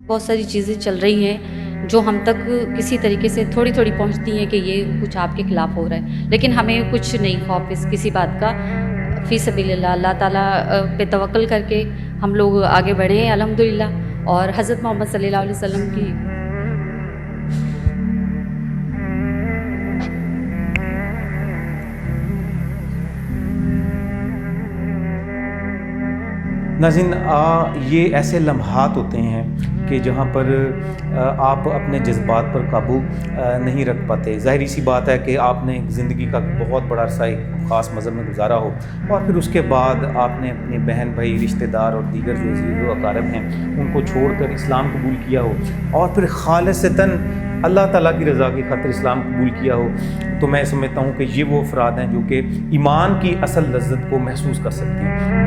बहुत सारी चीज़ें चल रही हैं जो हम तक किसी तरीके से थोड़ी-थोड़ी पहुँचती हैं कि ये कुछ आपके खिलाफ़ हो रहा है। लेकिन हमें कुछ नहीं खौफ़ इस किसी बात का। फ़ी सबिलिल्लाह अल्लाह ताला पे तवक्कुल करके हम लोग आगे बढ़े हैं अल्हम्दुलिल्लाह और हज़रत मोहम्मद सल्लल्लाहु अलैहि वसल्लम की नाज़रीन, ये ऐसे लम्हात होते हैं कि जहाँ पर आप अपने जज़्बात पर काबू नहीं रख पाते। ज़ाहिर सी बात है कि आपने ज़िंदगी का बहुत बड़ा अरसा एक ख़ास मज़हब में गुज़ारा हो और फिर उसके बाद आपने अपने बहन भाई, रिश्तेदार और दीगर जो अज़ीज़ व अक़ारिब हैं उनको छोड़कर इस्लाम कबूल किया हो और फिर ख़ालिसतन अल्लाह ताला की रज़ा की खातिर इस्लाम कबूल किया हो, तो मैं समझता हूँ कि ये वो अफ़राद हैं जो कि ईमान की असल लज़्ज़त को महसूस कर सकते हैं।